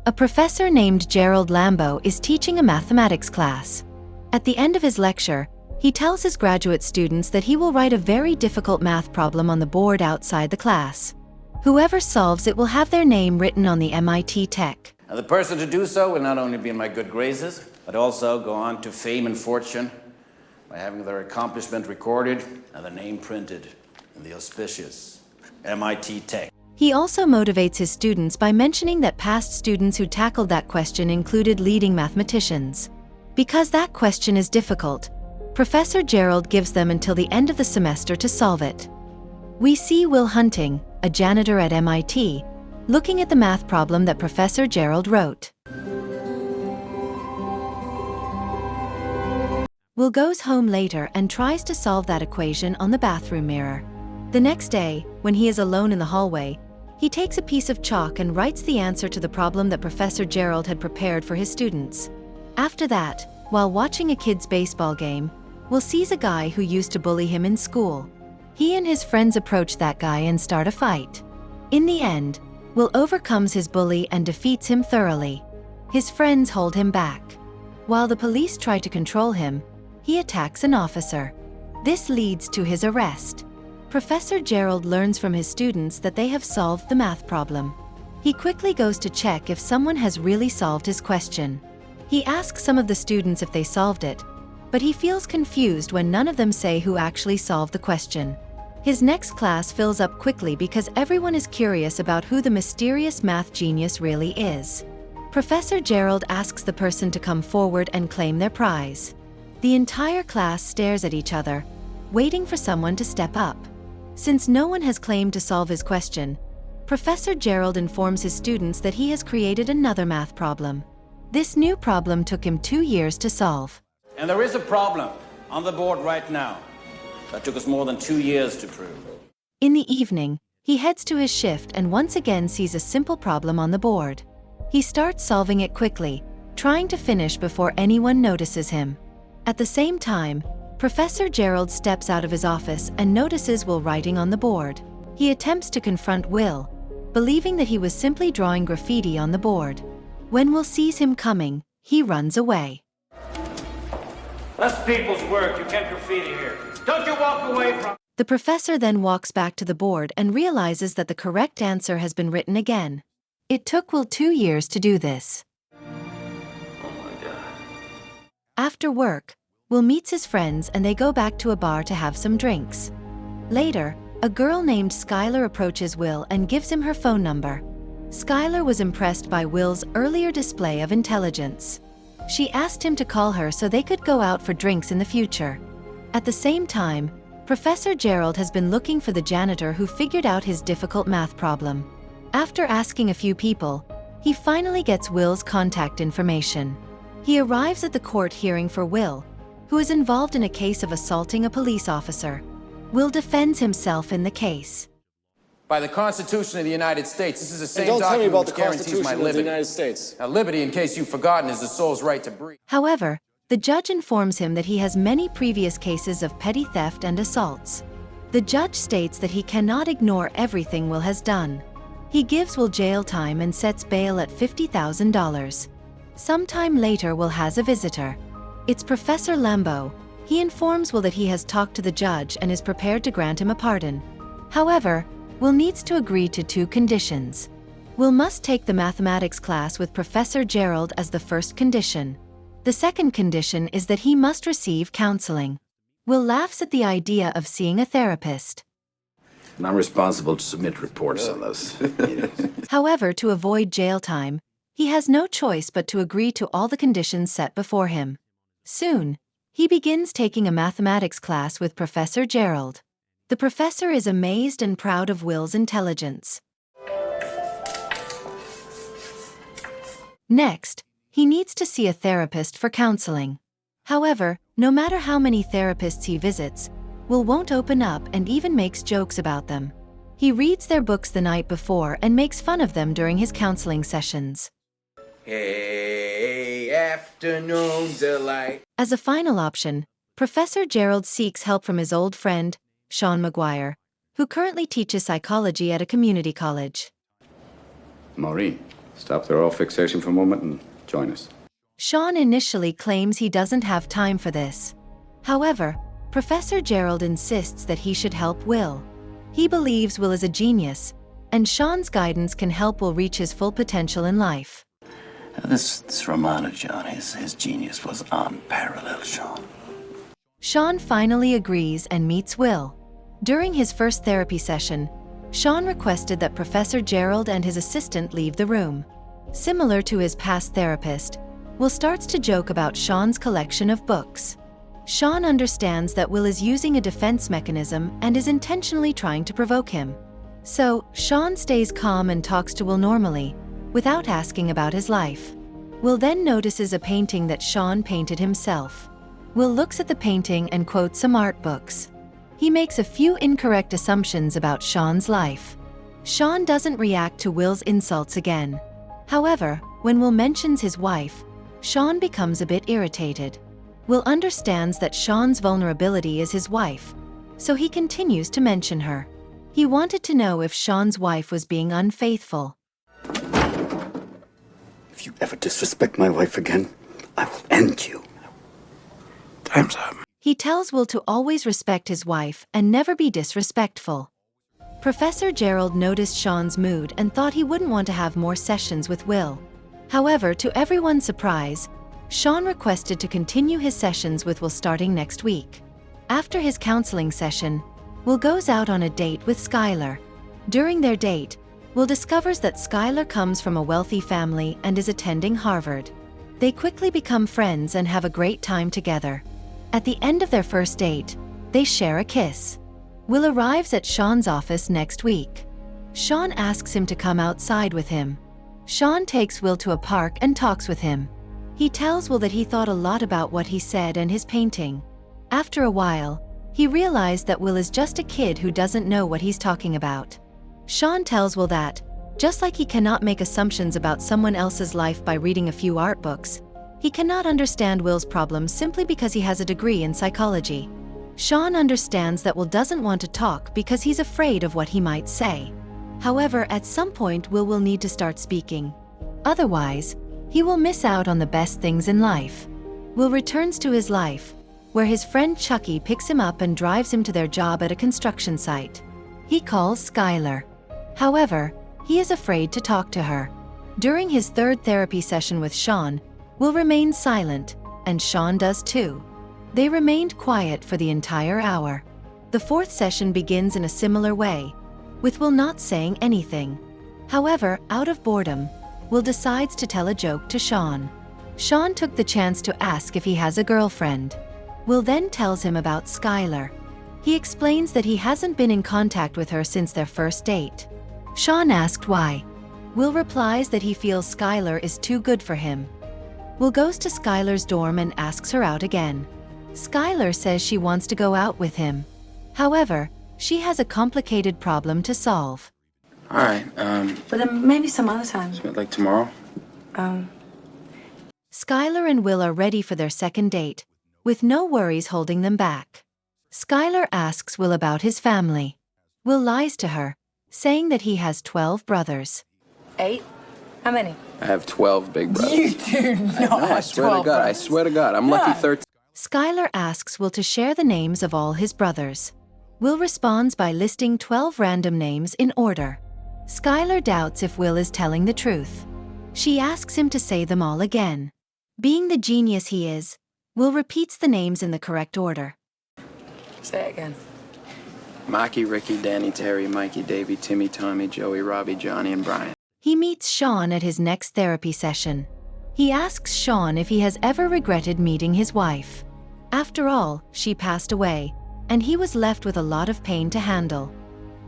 A professor named Gerald Lambeau is teaching a mathematics class. At the end of his lecture, he tells his graduate students that he will write a very difficult math problem on the board outside the class. Whoever solves it will have their name written on the MIT Tech. And the person to do so will not only be in my good graces, but also go on to fame and fortune by having their accomplishment recorded and their name printed in the auspicious MIT Tech. He also motivates his students by mentioning that past students who tackled that question included leading mathematicians. Because that question is difficult, Professor Gerald gives them until the end of the semester to solve it. We see Will Hunting, a janitor at MIT, looking at the math problem that Professor Gerald wrote. Will goes home later and tries to solve that equation on the bathroom mirror. The next day, when he is alone in the hallway, he takes a piece of chalk and writes the answer to the problem that Professor Gerald had prepared for his students. After that, while watching a kid's baseball game, Will sees a guy who used to bully him in school. He and his friends approach that guy and start a fight. In the end, Will overcomes his bully and defeats him thoroughly. His friends hold him back. While the police try to control him, he attacks an officer. This leads to his arrest. Professor Gerald learns from his students that they have solved the math problem. He quickly goes to check if someone has really solved his question. He asks some of the students if they solved it, but he feels confused when none of them say who actually solved the question. His next class fills up quickly because everyone is curious about who the mysterious math genius really is. Professor Gerald asks the person to come forward and claim their prize. The entire class stares at each other, waiting for someone to step up. Since no one has claimed to solve his question, Professor Gerald informs his students that he has created another math problem. This new problem took him 2 years to solve. And there is a problem on the board right now that took us more than 2 years to prove. In the evening, he heads to his shift and once again sees a simple problem on the board. He starts solving it quickly, trying to finish before anyone notices him. At the same time, Professor Gerald steps out of his office and notices Will writing on the board. He attempts to confront Will, believing that he was simply drawing graffiti on the board. When Will sees him coming, he runs away. That's people's work. You can't graffiti here. Don't you walk away from... The professor then walks back to the board and realizes that the correct answer has been written again. It took Will 2 years to do this. Oh my God. After work, Will meets his friends and they go back to a bar to have some drinks. Later, a girl named Skylar approaches Will and gives him her phone number. Skylar was impressed by Will's earlier display of intelligence. She asked him to call her so they could go out for drinks in the future. At the same time, Professor Gerald has been looking for the janitor who figured out his difficult math problem. After asking a few people, he finally gets Will's contact information. He arrives at the court hearing for Will, who is involved in a case of assaulting a police officer. Will defends himself in the case. By the Constitution of the United States, this is the same Don't tell me document about which the guarantees my Constitution of the liberty. United States. Now, liberty, in case you've forgotten, is the soul's right to breathe. However, the judge informs him that he has many previous cases of petty theft and assaults. The judge states that he cannot ignore everything Will has done. He gives Will jail time and sets bail at $50,000. Sometime later, Will has a visitor. It's Professor Lambeau. He informs Will that he has talked to the judge and is prepared to grant him a pardon. However, Will needs to agree to 2 conditions. Will must take the mathematics class with Professor Gerald as the first condition. The second condition is that he must receive counseling. Will laughs at the idea of seeing a therapist. And I'm responsible to submit reports on this. However, to avoid jail time, he has no choice but to agree to all the conditions set before him. Soon, he begins taking a mathematics class with Professor Gerald. The professor is amazed and proud of Will's intelligence. Next, he needs to see a therapist for counseling. However, no matter how many therapists he visits, Will won't open up and even makes jokes about them. He reads their books the night before and makes fun of them during his counseling sessions. Hey, afternoon delight. As a final option, Professor Gerald seeks help from his old friend, Sean Maguire, who currently teaches psychology at a community college. Maureen, Stop their oral fixation for a moment and join us. Sean initially claims he doesn't have time for this. However, Professor Gerald insists that he should help Will. He believes Will is a genius, and Sean's guidance can help Will reach his full potential in life. This Romano, John, his genius was unparalleled, Sean. Sean finally agrees and meets Will. During his first therapy session, Sean requested that Professor Gerald and his assistant leave the room. Similar to his past therapist, Will starts to joke about Sean's collection of books. Sean understands that Will is using a defense mechanism and is intentionally trying to provoke him. So, Sean stays calm and talks to Will normally, without asking about his life. Will then notices a painting that Sean painted himself. Will looks at the painting and quotes some art books. He makes a few incorrect assumptions about Sean's life. Sean doesn't react to Will's insults again. However, when Will mentions his wife, Sean becomes a bit irritated. Will understands that Sean's vulnerability is his wife, so he continues to mention her. He wanted to know if Sean's wife was being unfaithful. If you ever disrespect my wife again, I will end you. Time's up. He tells Will to always respect his wife and never be disrespectful. Professor Gerald noticed Sean's mood and thought he wouldn't want to have more sessions with Will. However, to everyone's surprise, Sean requested to continue his sessions with Will starting next week. After his counseling session, Will goes out on a date with Skylar. During their date, Will discovers that Skylar comes from a wealthy family and is attending Harvard. They quickly become friends and have a great time together. At the end of their first date, they share a kiss. Will arrives at Sean's office next week. Sean asks him to come outside with him. Sean takes Will to a park and talks with him. He tells Will that he thought a lot about what he said and his painting. After a while, he realized that Will is just a kid who doesn't know what he's talking about. Sean tells Will that, just like he cannot make assumptions about someone else's life by reading a few art books, he cannot understand Will's problems simply because he has a degree in psychology. Sean understands that Will doesn't want to talk because he's afraid of what he might say. However, at some point Will need to start speaking. Otherwise, he will miss out on the best things in life. Will returns to his life, where his friend Chucky picks him up and drives him to their job at a construction site. He calls Skylar. However, he is afraid to talk to her. During his third therapy session with Sean, Will remains silent, and Sean does too. They remained quiet for the entire hour. The fourth session begins in a similar way, with Will not saying anything. However, out of boredom, Will decides to tell a joke to Sean. Sean took the chance to ask if he has a girlfriend. Will then tells him about Skylar. He explains that he hasn't been in contact with her since their first date. Sean asked why. Will replies that he feels Skylar is too good for him. Will goes to Skylar's dorm and asks her out again. Skylar says she wants to go out with him. However, she has a complicated problem to solve. All right, But then maybe some other time. like tomorrow? Skylar and Will are ready for their second date, with no worries holding them back. Skylar asks Will about his family. Will lies to her, saying that he has 12 brothers. 8? How many? I have 12 big brothers. You do not I have swear to 12 God, I brothers. swear to God, I'm lucky 13. Skylar asks Will to share the names of all his brothers. Will responds by listing 12 random names in order. Skylar doubts if Will is telling the truth. She asks him to say them all again. Being the genius he is, Will repeats the names in the correct order. Say it again. Maki, Ricky, Danny, Terry, Mikey, Davey, Timmy, Tommy, Joey, Robbie, Johnny, and Brian. He meets Sean at his next therapy session. He asks Sean if he has ever regretted meeting his wife. After all, she passed away, and he was left with a lot of pain to handle.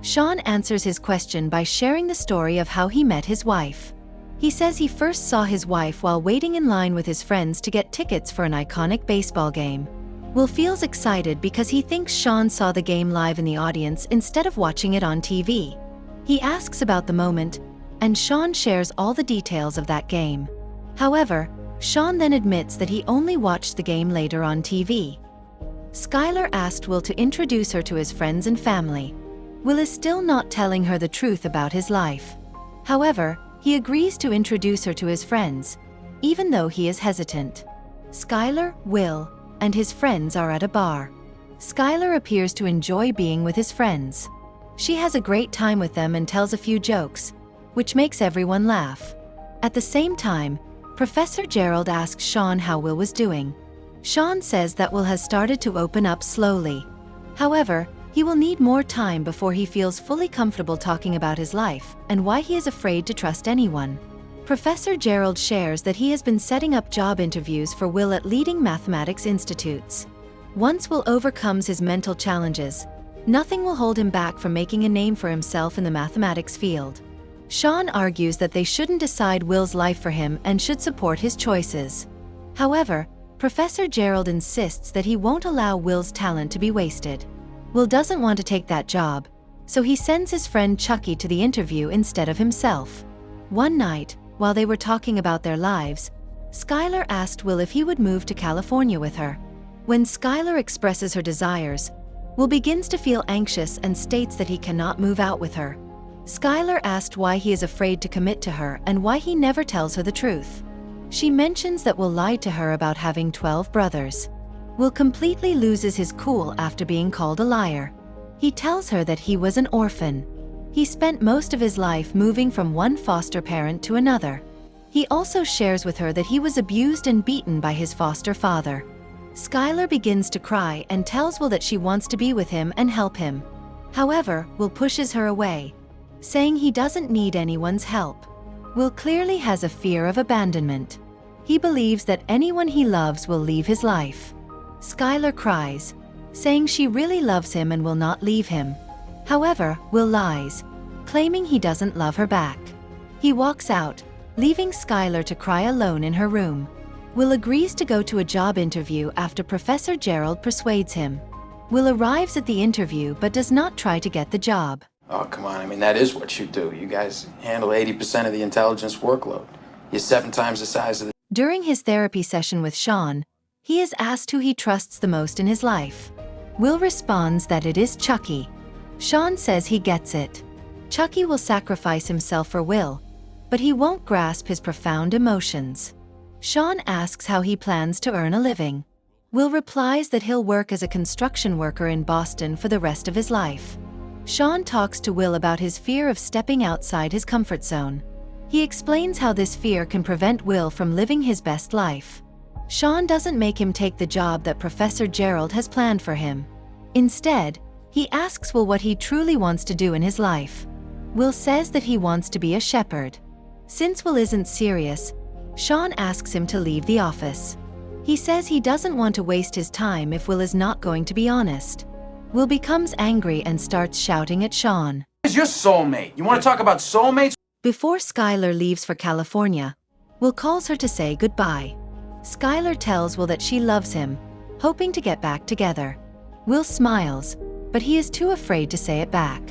Sean answers his question by sharing the story of how he met his wife. He says he first saw his wife while waiting in line with his friends to get tickets for an iconic baseball game. Will feels excited because he thinks Sean saw the game live in the audience instead of watching it on TV. He asks about the moment, and Sean shares all the details of that game. However, Sean then admits that he only watched the game later on TV. Skylar asked Will to introduce her to his friends and family. Will is still not telling her the truth about his life. However, He agrees to introduce her to his friends, even though he is hesitant. Skylar, Will, and his friends are at a bar. Skylar appears to enjoy being with his friends. She has a great time with them and tells a few jokes, which makes everyone laugh. At the same time, Professor Gerald asks Sean how Will was doing. Sean says that Will has started to open up slowly. However, he will need more time before he feels fully comfortable talking about his life and why he is afraid to trust anyone. Professor Gerald shares that he has been setting up job interviews for Will at leading mathematics institutes. Once Will overcomes his mental challenges, nothing will hold him back from making a name for himself in the mathematics field. Sean argues that they shouldn't decide Will's life for him and should support his choices. However, Professor Gerald insists that he won't allow Will's talent to be wasted. Will doesn't want to take that job, so he sends his friend Chucky to the interview instead of himself. One night, while they were talking about their lives, Skylar asked Will if he would move to California with her. When Skylar expresses her desires, Will begins to feel anxious and states that he cannot move out with her. Skylar asked why he is afraid to commit to her and why he never tells her the truth. She mentions that Will lied to her about having 12 brothers. Will completely loses his cool after being called a liar. He tells her that he was an orphan. He spent most of his life moving from one foster parent to another. He also shares with her that he was abused and beaten by his foster father. Skylar begins to cry and tells Will that she wants to be with him and help him. However, Will pushes her away, saying he doesn't need anyone's help. Will clearly has a fear of abandonment. He believes that anyone he loves will leave his life. Skylar cries, saying she really loves him and will not leave him. However, Will lies, claiming he doesn't love her back. He walks out, leaving Skylar to cry alone in her room. Will agrees to go to a job interview after Professor Gerald persuades him. Will arrives at the interview but does not try to get the job. Oh, come on. I mean, that is what you do. You guys handle 80% of the intelligence workload. You're 7 times the size of the... During his therapy session with Sean, he is asked who he trusts the most in his life. Will responds that it is Chucky. Sean says he gets it. Chucky will sacrifice himself for Will, but he won't grasp his profound emotions. Sean asks how he plans to earn a living. Will replies that he'll work as a construction worker in Boston for the rest of his life. Sean talks to Will about his fear of stepping outside his comfort zone. He explains how this fear can prevent Will from living his best life. Sean doesn't make him take the job that Professor Gerald has planned for him. Instead, he asks Will what he truly wants to do in his life. Will says that he wants to be a shepherd. Since Will isn't serious, Sean asks him to leave the office. He says he doesn't want to waste his time if Will is not going to be honest. Will becomes angry and starts shouting at Sean. Who's your soulmate? You want to talk about soulmates? Before Skylar leaves for California, Will calls her to say goodbye. Skylar tells Will that she loves him, hoping to get back together. Will smiles, but he is too afraid to say it back.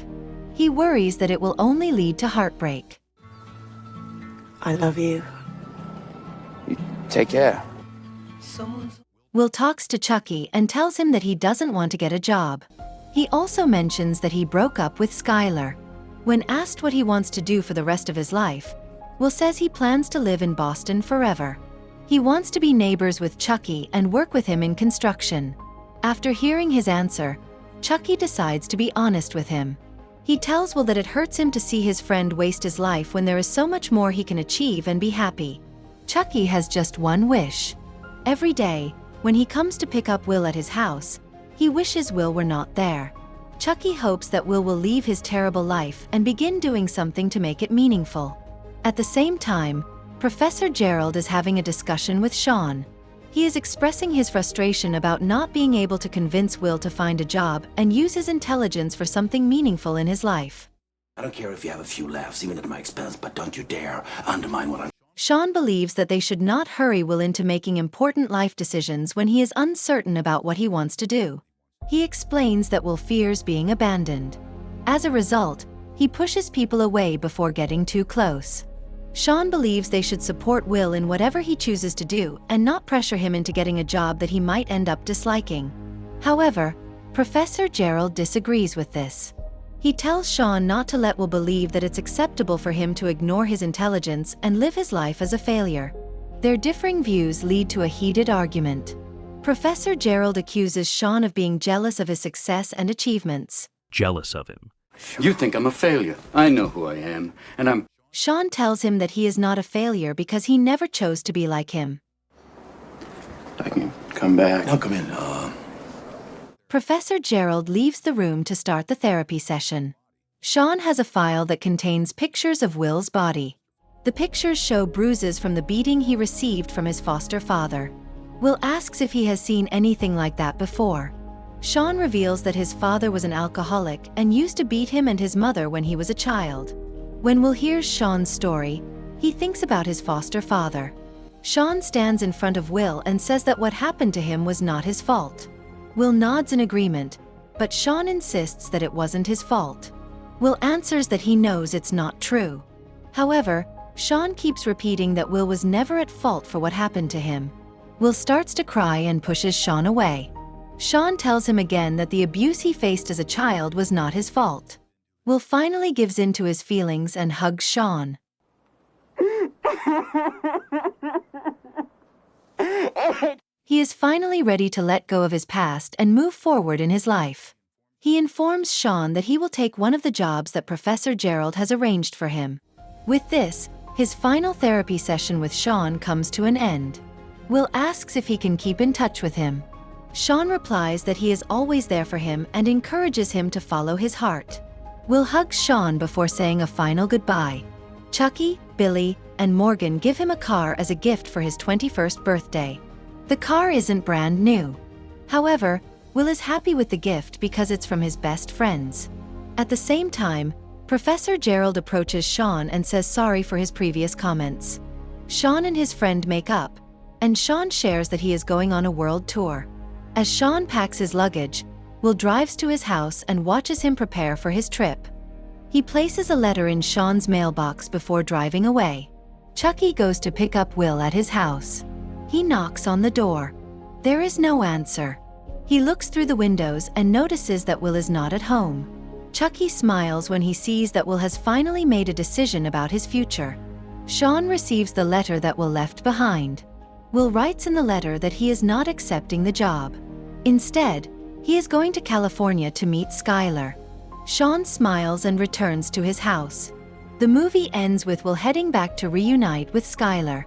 He worries that it will only lead to heartbreak. I love you. Take care. Will talks to Chucky and tells him that he doesn't want to get a job. He also mentions that he broke up with Skylar. When asked what he wants to do for the rest of his life, Will says he plans to live in Boston forever. He wants to be neighbors with Chucky and work with him in construction. After hearing his answer, Chucky decides to be honest with him. He tells Will that it hurts him to see his friend waste his life when there is so much more he can achieve and be happy. Chucky has just one wish. Every day, when he comes to pick up Will at his house, he wishes Will were not there. Chucky hopes that Will leave his terrible life and begin doing something to make it meaningful. At the same time, Professor Gerald is having a discussion with Sean. He is expressing his frustration about not being able to convince Will to find a job and use his intelligence for something meaningful in his life. I don't care if you have a few laughs, even at my expense, but don't you dare undermine what I'm... Sean believes that they should not hurry Will into making important life decisions when he is uncertain about what he wants to do. He explains that Will fears being abandoned. As a result, he pushes people away before getting too close. Sean believes they should support Will in whatever he chooses to do and not pressure him into getting a job that he might end up disliking. However, Professor Gerald disagrees with this. He tells Sean not to let Will believe that it's acceptable for him to ignore his intelligence and live his life as a failure. Their differing views lead to a heated argument. Professor Gerald accuses Sean of being jealous of his success and achievements. Jealous of him. You think I'm a failure. I know who I am, and Sean tells him that he is not a failure because he never chose to be like him. I can come back. Now come in. Professor Gerald leaves the room to start the therapy session. Sean has a file that contains pictures of Will's body. The pictures show bruises from the beating he received from his foster father. Will asks if he has seen anything like that before. Sean reveals that his father was an alcoholic and used to beat him and his mother when he was a child. When Will hears Sean's story, he thinks about his foster father. Sean stands in front of Will and says that what happened to him was not his fault. Will nods in agreement, but Sean insists that it wasn't his fault. Will answers that he knows it's not true. However, Sean keeps repeating that Will was never at fault for what happened to him. Will starts to cry and pushes Sean away. Sean tells him again that the abuse he faced as a child was not his fault. Will finally gives in to his feelings and hugs Sean. He is finally ready to let go of his past and move forward in his life. He informs Sean that he will take one of the jobs that Professor Gerald has arranged for him. With this, his final therapy session with Sean comes to an end. Will asks if he can keep in touch with him. Sean replies that he is always there for him and encourages him to follow his heart. Will hugs Sean before saying a final goodbye. Chucky, Billy, and Morgan give him a car as a gift for his 21st birthday. The car isn't brand new. However, Will is happy with the gift because it's from his best friends. At the same time, Professor Gerald approaches Sean and says sorry for his previous comments. Sean and his friend make up, and Sean shares that he is going on a world tour. As Sean packs his luggage, Will drives to his house and watches him prepare for his trip. He places a letter in Sean's mailbox before driving away. Chucky goes to pick up Will at his house. He knocks on the door. There is no answer. He looks through the windows and notices that Will is not at home. Chucky smiles when he sees that Will has finally made a decision about his future. Sean receives the letter that Will left behind. Will writes in the letter that he is not accepting the job. Instead, he is going to California to meet Skylar. Sean smiles and returns to his house. The movie ends with Will heading back to reunite with Skylar.